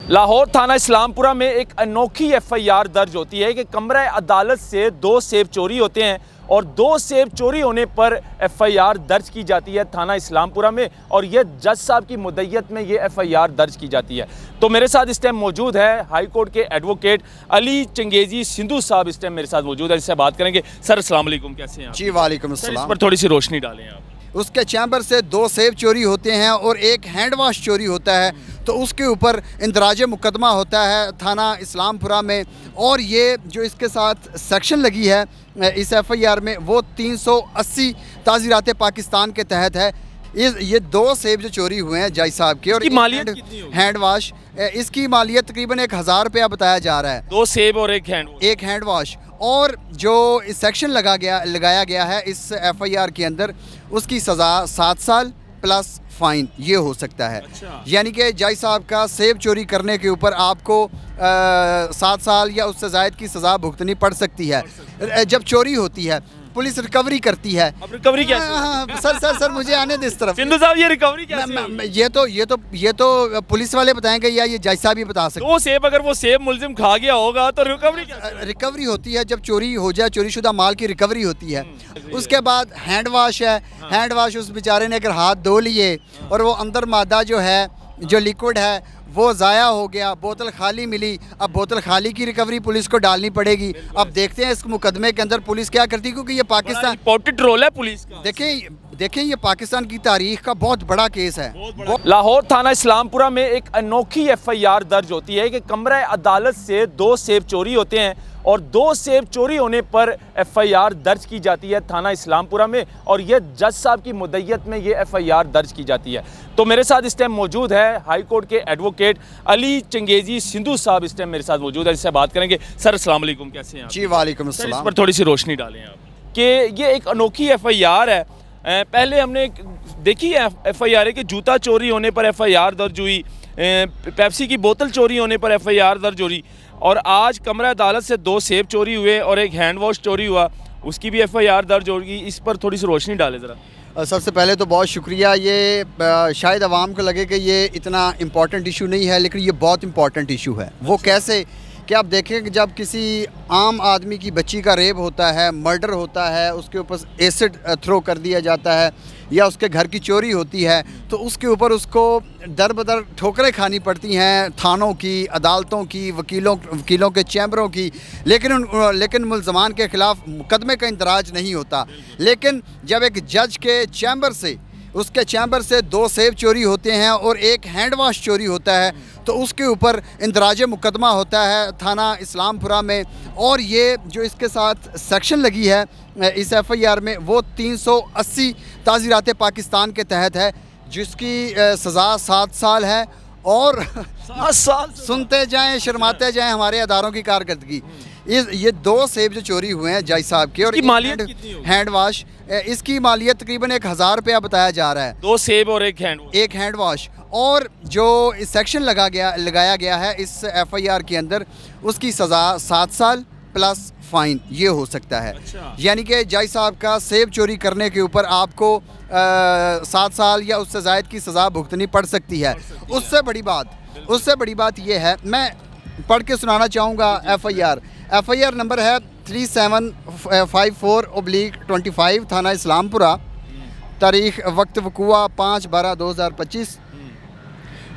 लाहौर थाना इस्लामपुरा में एक अनोखी एफआईआर दर्ज होती है कि कमरा अदालत से 2 सेब चोरी होते हैं और 2 सेब चोरी होने पर एफआईआर दर्ज की जाती है थाना इस्लामपुरा में और ये जज साहब की मुद्दत में ये एफआईआर दर्ज की जाती है। तो मेरे साथ इस टाइम मौजूद है हाई कोर्ट के एडवोकेट अली चंगेजी सिंधु साहब इस टाइम मेरे साथ मौजूद है, जिससे बात करेंगे। सर अस्सलाम वालेकुम, कैसे हैं आप? जी वालेकुम अस्सलाम। इस पर थोड़ी सी रोशनी डालें आप। उसके चैम्बर से 2 सेब चोरी होते हैं और एक हैंड वाश चोरी होता है, तो उसके ऊपर इंदराज मुकदमा होता है थाना इस्लामपुरा में। और ये जो इसके साथ सेक्शन लगी है इस एफआईआर में वो 380 ताज़ीरात पाकिस्तान के तहत है। ये 2 सेब जो चोरी हुए हैं जज साहब के और मालियत कितनी होगी? हैंड वाश, इसकी मालियत तकरीबन 1000 रुपया बताया जा रहा है। 2 सेब और एक हैंड वाश। और जो सेक्शन लगाया गया है इस एफआईआर के अंदर, उसकी सज़ा 7 साल प्लस फ़ाइन ये हो सकता है। अच्छा। यानी कि जज साहब का सेब चोरी करने के ऊपर आपको 7 साल या उससे ज़ायद की सज़ा भुगतनी पड़ सकती है। जब चोरी होती है पुलिस रिकवरी करती है। अब रिकवरी कैसे? हाँ, सर मुझे आने दे इस तरफ। सिंधु साहब ये रिकवरी कैसे? ये तो पुलिस वाले बताएंगे या ये जज साहब ही बता सकते। 2 सेब अगर वो सेब मुलजिम खा गया होगा तो रिकवरी कैसे? रिकवरी होती है जब चोरी हो जाए, चोरीशुदा माल की रिकवरी होती है। उसके बाद हैंड वाश है। हैंड वाश उस बेचारे ने अगर हाथ धो लिए और वो अंदर मादा जो है, जो लिक्विड है वो ज़ाया हो गया, बोतल खाली मिली, अब बोतल खाली की रिकवरी पुलिस को डालनी पड़ेगी। अब देखते हैं इस मुकदमे के अंदर पुलिस क्या करती है, क्योंकि ये पाकिस्तान इंपॉर्टेंट रोल है पुलिस का। देखें ये पाकिस्तान की तारीख का बहुत बड़ा केस है। लाहौर थाना इस्लामपुरा में एक अनोखी एफआईआर दर्ज होती है कि कमरा अदालत से 2 सेब चोरी होते हैं और 2 सेब चोरी होने पर एफआईआर दर्ज की जाती है थाना इस्लामपुरा में और ये जज साहब की मुद्दत में ये एफआईआर दर्ज की जाती है। तो मेरे साथ इस टाइम मौजूद है हाई कोर्ट के एडवोकेट अली चंगेजी सिंधु साहब इस टाइम मेरे साथ मौजूद है, जिससे बात करेंगे। सर अस्सलाम वालेकुम, कैसे हैं आप? जी वालेकुम अस्सलाम। इस पर थोड़ी सी रोशनी डालें आप कि ये एक अनोखी एफआईआर है। पहले हमने देखी है एफआईआर कि जूता चोरी होने पर एफआईआर दर्ज हुई, पेप्सी की बोतल चोरी होने पर एफआईआर दर्ज हुई और आज कमरा अदालत से 2 सेब चोरी हुए और एक हैंड वॉश चोरी हुआ, उसकी भी एफआईआर दर्ज होगी। इस पर थोड़ी सी रोशनी डालें ज़रा। सबसे पहले तो बहुत शुक्रिया। ये शायद आवाम को लगे कि ये इतना इम्पॉर्टेंट इशू नहीं है, लेकिन ये बहुत इम्पॉर्टेंट इशू है। वो कैसे कि आप देखें कि जब किसी आम आदमी की बच्ची का रेप होता है, मर्डर होता है, उसके ऊपर एसिड थ्रो कर दिया जाता है या उसके घर की चोरी होती है, तो उसके ऊपर उसको दर बदर ठोकरें खानी पड़ती हैं थानों की, अदालतों की, वकीलों के चैम्बरों की। लेकिन मुल्ज़मान के ख़िलाफ़ मुकदमे का इंदराज नहीं होता। लेकिन जब एक जज के चैम्बर से, उसके चैम्बर से 2 सेब चोरी होते हैं और एक हैंड वाश चोरी होता है, तो उसके ऊपर इंदराज मुकदमा होता है थाना इस्लामपुरा में। और ये जो इसके साथ सेक्शन लगी है इस एफआईआर में वो 380 ताज़ीरात पाकिस्तान के तहत है, जिसकी सज़ा 7 साल है। और 7 साल सुनते जाएं, शर्माते जाएं हमारे अदारों की कारकर्दगी। ये 2 सेब जो चोरी हुए हैं जज साहब के और मालियत कितनी होगी? हैंड वाश, इसकी मालियत तकरीबन 1000 रुपया बताया जा रहा है। 2 सेब और एक हैंड वाश। और जो सेक्शन लगाया गया है इस एफआईआर के अंदर, उसकी सज़ा 7 साल प्लस फ़ाइन ये हो सकता है। अच्छा। यानी कि जज साहब का सेब चोरी करने के ऊपर आपको 7 साल या उससे ज़ायद की सज़ा भुगतनी पड़ सकती है। उससे बड़ी बात ये है, मैं पढ़ के सुनाना चाहूँगा एफआईआर नंबर है 3754/25 थाना इस्लामपुरा, तारीख़ वक्त वक़ुआ 5/12/2025।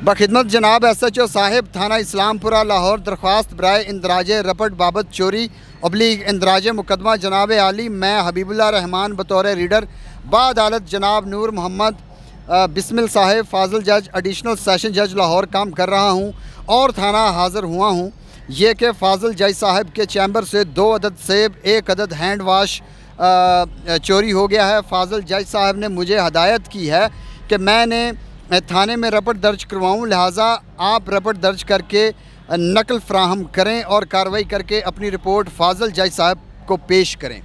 बखिदमत जनाब SHO साहिब थाना इस्लामपुरा लाहौर, दरख्वास्त बराए इंदराज रपट बाबत चोरी / इंदराज मुकदमा जनाब आली, मैं हबीबुल्लाह रहमान बतौर रीडर बाअदालत जनाब नूर मोहम्मद बिस्मिल साहिब फाजिल जज एडिशनल सेशन जज लाहौर काम कर रहा हूँ और थाना हाज़िर हुआ हूँ। ये कि फाजिल जज साहब के चैम्बर से 2 अदद सेब, 1 अदद हैंड वाश चोरी हो गया है। फाजिल जज साहब ने मुझे हदायत की है कि मैं थाने में रपट दर्ज करवाऊँ, लिहाजा आप रपट दर्ज करके नकल फ्राहम करें और कार्रवाई करके अपनी रिपोर्ट फाजिल जज साहब को पेश करें।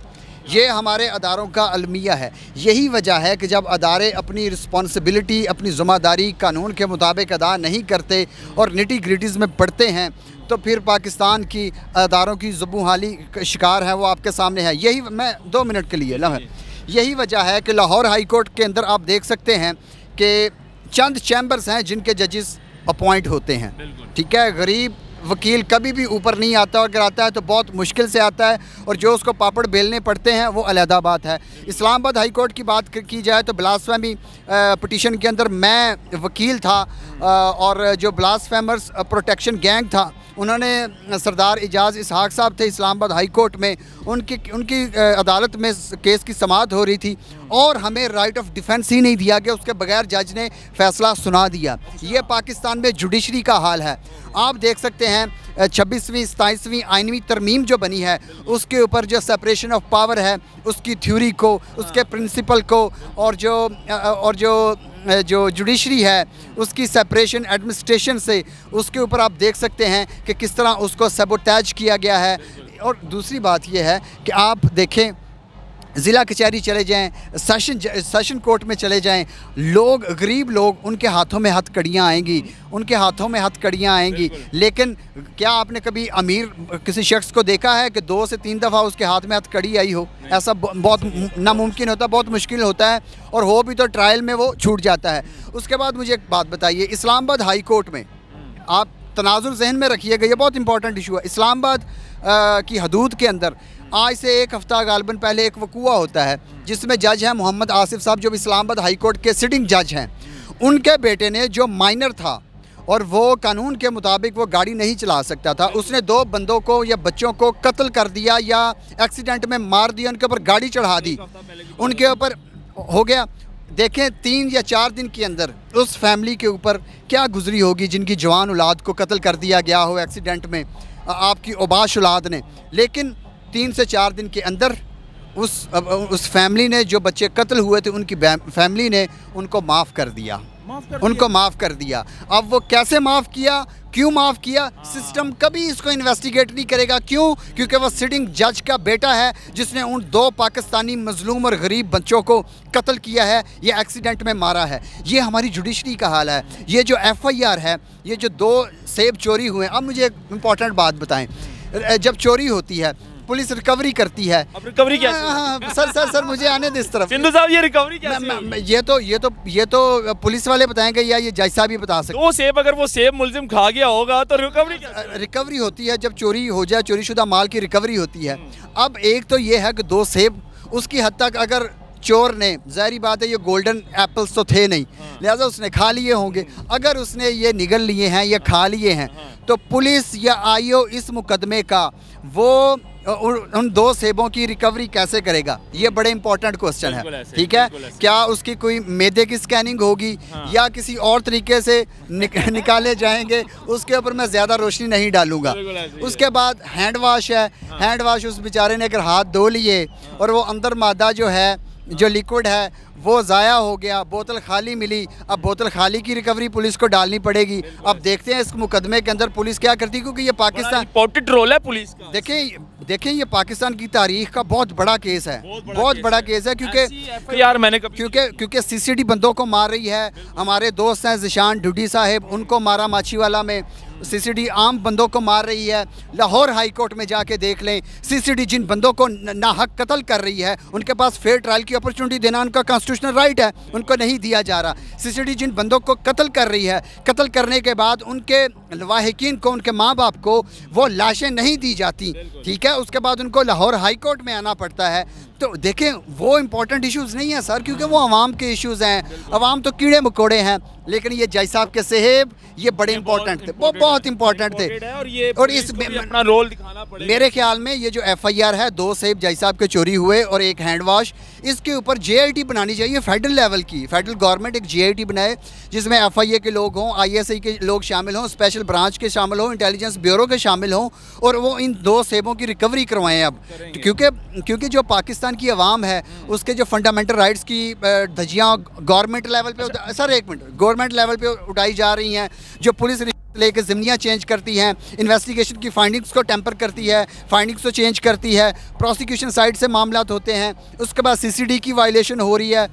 ये हमारे अदारों का अलमिया है। यही वजह है कि जब अदारे अपनी रिस्पॉन्सिबिलिटी, अपनी ज़िम्मेदारी कानून के मुताबिक अदा नहीं करते और निटी ग्रिटीज़ में पड़ते हैं, तो फिर पाकिस्तान की अदारों की ज़ुबूहाली शिकार है, वो आपके सामने है। यही मैं 2 मिनट के लिए यही वजह है कि लाहौर हाई कोर्ट के अंदर आप देख सकते हैं कि चंद चैम्बर्स हैं जिनके जजेस अपॉइंट होते हैं। बिल्कुल। ठीक है, गरीब वकील कभी भी ऊपर नहीं आता, और अगर आता है तो बहुत मुश्किल से आता है, और जो उसको पापड़ बेलने पड़ते हैं वो अलहदा बात है। इस्लामाबाद हाई कोर्ट की बात की जाए तो ब्लास्फेमी पिटीशन के अंदर मैं वकील था, और जो ब्लास्फेमर्स प्रोटेक्शन गैंग था उन्होंने सरदार एजाज़ इसहाक साहब थे इस्लामाबाद हाई कोर्ट में, उनकी अदालत में केस की समाअत हो रही थी, और हमें राइट ऑफ डिफेंस ही नहीं दिया गया, उसके बगैर जज ने फ़ैसला सुना दिया। ये पाकिस्तान में जुडिशरी का हाल है। आप देख सकते हैं 26वीं 27वीं आइनवी तरमीम जो बनी है उसके ऊपर जो सेपरेशन ऑफ पावर है उसकी थ्योरी को, उसके प्रिंसिपल को, और जो जुडिशरी है उसकी सेपरेशन एडमिनिस्ट्रेशन से, उसके ऊपर आप देख सकते हैं कि किस तरह उसको सबोटैज किया गया है। और दूसरी बात यह है कि आप देखें, ज़िला कचहरी चले जाएं, सेशन कोर्ट में चले जाएं, लोग, गरीब लोग, उनके हाथों में हथकड़ियाँ आएंगी, उनके हाथों में हथकड़ियाँ आएंगी। लेकिन क्या आपने कभी अमीर किसी शख्स को देखा है कि 2 से 3 दफ़ा उसके हाथ में हथकड़ी आई हो? ऐसा बहुत नामुमकिन होता है, बहुत मुश्किल होता है, और हो भी तो ट्रायल में वो छूट जाता है। उसके बाद मुझे एक बात बताइए, इस्लामाबाद हाई कोर्ट में आप तनाजुर जहन में रखिएगा, ये बहुत इंपॉर्टेंट इशू है। इस्लामाबाद की हदूद के अंदर आज से 1 हफ़्ता गालबन पहले एक वकूआ होता है जिसमें जज हैं मोहम्मद आसिफ साहब, जो इस्लामाबाद हाई कोर्ट के सिटिंग जज हैं। उनके बेटे ने, जो माइनर था और वो कानून के मुताबिक वो गाड़ी नहीं चला सकता था, उसने 2 बंदों को या बच्चों को कत्ल कर दिया या एक्सीडेंट में मार दिया, उनके ऊपर गाड़ी चढ़ा दी, उनके ऊपर हो गया। देखें 3 या 4 दिन के अंदर उस फैमिली के ऊपर क्या गुजरी होगी जिनकी जवान औलाद को कत्ल कर दिया गया हो एक्सीडेंट में, आपकी ओबाश औलाद ने। लेकिन 3 से 4 दिन के अंदर उस फैमिली ने, जो बच्चे कत्ल हुए थे उनकी फैमिली ने उनको माफ़ कर दिया, उनको माफ़ कर दिया। अब वो कैसे माफ़ किया, क्यों माफ़ किया, सिस्टम कभी इसको इन्वेस्टिगेट नहीं करेगा। क्यों? क्योंकि वह सिटिंग जज का बेटा है जिसने उन 2 पाकिस्तानी मजलूम और गरीब बच्चों को कत्ल किया है, ये एक्सीडेंट में मारा है। ये हमारी जुडिशरी का हाल है। ये जो FIR है, ये जो 2 सेब चोरी हुए। अब मुझे एक इम्पॉर्टेंट बात बताएं, जब चोरी होती है पुलिस रिकवरी करती है। अब रिकवरी क्या? हाँ, सर मुझे आने दे इस तरफ। सिंधु साहब, ये रिकवरी क्या? ये तो पुलिस वाले बताएंगे या ये जज साहब ही बता सकते। 2 सेब, अगर वो सेब मुलजिम खा गया होगा तो रिकवरी क्या? रिकवरी होती है जब चोरी हो जाए, चोरीशुदा माल की रिकवरी होती है। अब एक तो ये है कि 2 सेब, उसकी हद तक अगर चोर ने, ज़ाहिर बात है ये गोल्डन एप्पल्स तो थे नहीं, लिहाजा उसने खा लिए होंगे। अगर उसने ये निगल लिए हैं या खा लिए हैं तो पुलिस या IO इस मुकदमे का वो उन 2 सेबों की रिकवरी कैसे करेगा? ये बड़े इंपॉर्टेंट क्वेश्चन है। ठीक है, क्या उसकी कोई मैदे की स्कैनिंग होगी या किसी और तरीके से निकाले जाएंगे, उसके ऊपर मैं ज़्यादा रोशनी नहीं डालूंगा। उसके बाद हैंड वाश है, हैंड वाश उस बेचारे ने अगर हाथ धो लिए और वो अंदर मादा जो है, जो लिक्विड है वो ज़ाया हो गया, बोतल खाली मिली, अब बोतल खाली की रिकवरी पुलिस को डालनी पड़ेगी। अब देखते हैं इस मुकदमे के अंदर पुलिस क्या करती है, क्योंकि ये पाकिस्तान इंपॉर्टेंट रोल है पुलिस का। देखें ये पाकिस्तान की तारीख का बहुत बड़ा केस है, बहुत बड़ा केस है, क्योंकि यार मैंने क्योंकि CCD बंदों को मार रही है। हमारे दोस्त हैं ज़िशान ढूडी साहिब, उनको मारा माछीवाला में। CCD आम बंदों को मार रही है। लाहौर हाई कोर्ट में जाके देख लें, CCD जिन बंदों को नाहक कत्ल कर रही है उनके पास फेयर ट्रायल की अपॉर्चुनिटी देना उनका कॉन्स्टिट्यूशनल राइट है, उनको नहीं दिया जा रहा। CCD जिन बंदों को कत्ल कर रही है, कत्ल करने के बाद उनके लवाहिकीन को, उनके माँ बाप को वो लाशें नहीं दी जाती। ठीक है, उसके बाद उनको लाहौर हाई कोर्ट में आना पड़ता है। तो देखें वो इंपॉर्टेंट इश्यूज़ नहीं है सर, क्योंकि वो आवाम के इश्यूज़ हैं। आवाम तो कीड़े मकोड़े हैं, लेकिन ये जज साहब के सेब ये बड़े इंपॉर्टेंट थे, वो बहुत इंपॉर्टेंट थे। और इस अपना रोल दिखाना पड़ेगा। मेरे ख्याल में ये जो FIR है, 2 सेब जज साहब के चोरी हुए और एक हैंड वाश, इसके ऊपर JIT बनानी चाहिए फेडरल लेवल की। फेडरल गवर्नमेंट एक JIT बनाए जिसमें FIA के लोग हों, ISI के लोग शामिल हों, स्पेशल ब्रांच के शामिल हों, इंटेलिजेंस ब्यूरो के शामिल हों, और वो इन 2 सेबों की रिकवरी करवाएं। अब क्योंकि जो पाकिस्तान की आवाम है उसके जो फंडामेंटल राइट्स की धज्जियाँ गवर्नमेंट लेवल पे, सर एक मिनट, गवर्नमेंट लेवल पे उठाई जा रही हैं, जो पुलिस लेके ज़मीनियाँ चेंज करती हैं, इन्वेस्टिगेशन की फाइंडिंग्स को टेम्पर करती है, फाइंडिंग्स को चेंज करती है, प्रोसिक्यूशन साइड से मामलात होते हैं, उसके बाद CCD की वायलेशन हो रही है,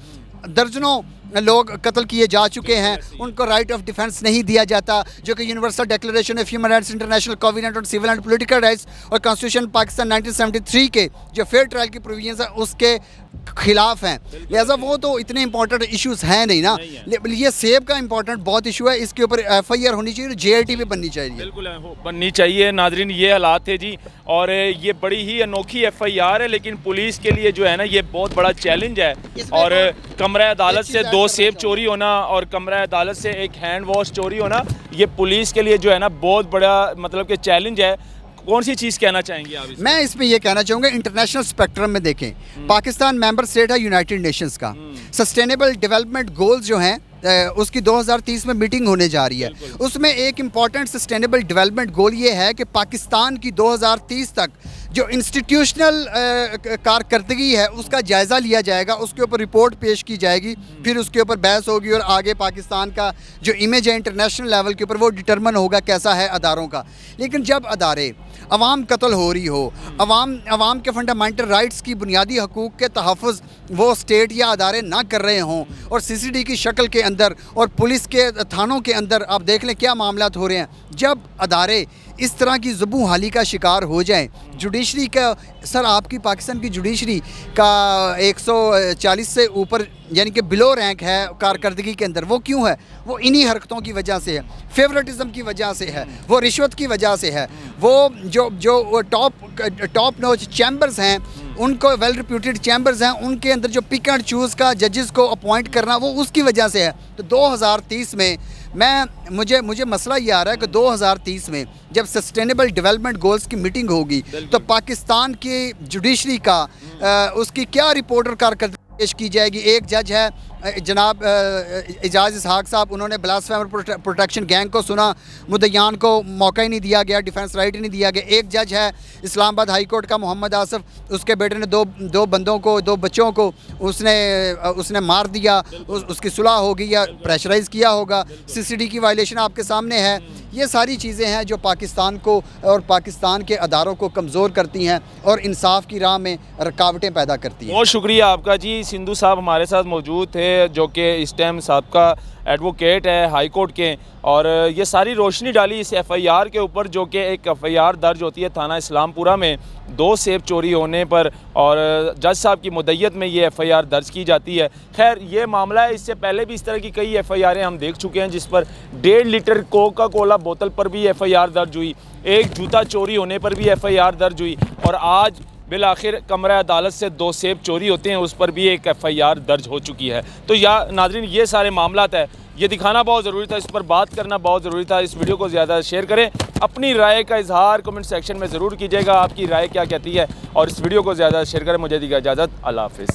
दर्जनों लोग कत्ल किए जा चुके हैं, उनको राइट ऑफ डिफेंस नहीं दिया जाता, जो कि universal declaration of human rights, international covenant on civil and political rights और कॉन्स्टिट्यूशन पाकिस्तान 1973 के जो फेयर ट्रायल की प्रोविजंस है उसके खिलाफ हैं। लिहाजा वो तो इतने इंपॉर्टेंट इश्यूज हैं नहीं ना। ये सेब का इंपॉर्टेंट बहुत इशू है, इसके ऊपर FIR होनी चाहिए, JIT भी बननी चाहिए। बिल्कुल बननी चाहिए। नाजरीन, ये हालात थे जी, और ये बड़ी ही अनोखी FIR है, लेकिन पुलिस के लिए जो है ना ये बहुत बड़ा चैलेंज है। और कमरा अदालत से 2 सेब चोरी होना और कमरा अदालत से एक हैंड वॉश चोरी होना, ये पुलिस के लिए जो है ना बहुत बड़ा मतलब कि चैलेंज है। कौन सी चीज़ कहना चाहेंगे आप इसमें? मैं इसमें ये कहना चाहूँगा, इंटरनेशनल स्पेक्ट्रम में देखें, पाकिस्तान मेंबर स्टेट है यूनाइटेड नेशंस का। सस्टेनेबल डेवलपमेंट गोल्स जो हैं उसकी 2030 में मीटिंग होने जा रही है। उसमें एक इम्पॉर्टेंट सस्टेनेबल डेवलपमेंट गोल ये है कि पाकिस्तान की 2030 तक जो इंस्टीट्यूशनल कारकर्दगी है उसका जायज़ा लिया जाएगा, उसके ऊपर रिपोर्ट पेश की जाएगी, फिर उसके ऊपर बहस होगी और आगे पाकिस्तान का जो इमेज है इंटरनेशनल लेवल के ऊपर वो डिटरमिन होगा कैसा है अदारों का। लेकिन जब अदारे अवाम कत्ल हो रही हो, अवाम के फंडामेंटल राइट्स की बुनियादी हकूक़ के तहफ़्फ़ुज़ वो स्टेट या अदारे ना कर रहे हों और CCD की शक्ल के अंदर और पुलिस के थानों के अंदर आप देख लें क्या मामलात हो रहे हैं, जब अदारे इस तरह की ज़ुबू हाली का शिकार हो जाएं, जुडिशरी का सर आपकी पाकिस्तान की जुडिशरी का 140 से ऊपर यानी कि बिलो रैंक है कारकर्दगी के अंदर, वो क्यों है? वो इन्हीं हरकतों की वजह से है, फेवरेटिज्म की वजह से है, वो रिश्वत की वजह से है, वो जो टॉप नॉच चैम्बर्स हैं उनको वेल रिप्यूटेड चैम्बर्स हैं उनके अंदर जो पिक एंड चूज़ का जजेस को अपॉइंट करना वो उसकी वजह से है। तो 2030 में मुझे मसला ये आ रहा है कि 2030 में जब सस्टेनेबल डेवलपमेंट गोल्स की मीटिंग होगी तो पाकिस्तान की जुडिशरी का उसकी क्या रिपोर्ट और कारकर्दगी पेश की जाएगी। एक जज है जनाब एजाज इसहाक साहब, उन्होंने ब्लास्फेमर प्रोटेक्शन गैंग को सुना, मुद्दईयान को मौका ही नहीं दिया गया, डिफेंस राइट ही नहीं दिया गया। एक जज है इस्लामाबाद हाई कोर्ट का मोहम्मद आसफ, उसके बेटे ने दो बंदों को, 2 बच्चों को उसने मार दिया, उसकी सुलह होगी या प्रेशराइज़ किया होगा, CCD की वायलेशन आपके सामने है। ये सारी चीज़ें हैं जो पाकिस्तान को और पाकिस्तान के अदारों को कमज़ोर करती हैं और इंसाफ की राह में रुकावटें पैदा करती हैं। बहुत शुक्रिया आपका जी। सिंधु साहब हमारे साथ मौजूद थे जो कि इस टाइम साबका एडवोकेट है हाई कोर्ट के, और ये सारी रोशनी डाली इस FIR के ऊपर, जो कि एक FIR दर्ज होती है थाना इस्लामपुरा में 2 सेब चोरी होने पर, और जज साहब की मुद्दयत में ये FIR दर्ज की जाती है। खैर ये मामला है, इससे पहले भी इस तरह की कई FIR हम देख चुके हैं जिस पर 1.5 लीटर कोका कोला बोतल पर भी FIR दर्ज हुई, एक जूता चोरी होने पर भी FIR दर्ज हुई, और आज बिलाखिर कमरा अदालत से 2 सेब चोरी होते हैं उस पर भी एक FIR दर्ज हो चुकी है। तो नाज़रीन ये सारे मामलात है, ये दिखाना बहुत ज़रूरी था, इस पर बात करना बहुत ज़रूरी था। इस वीडियो को ज़्यादा शेयर करें, अपनी राय का इजहार कमेंट सेक्शन में ज़रूर कीजिएगा, आपकी राय क्या कहती है, और इस वीडियो को ज़्यादा शेयर करें। मुझे दीजिए इजाज़त, अल्लाह हाफ़िज़।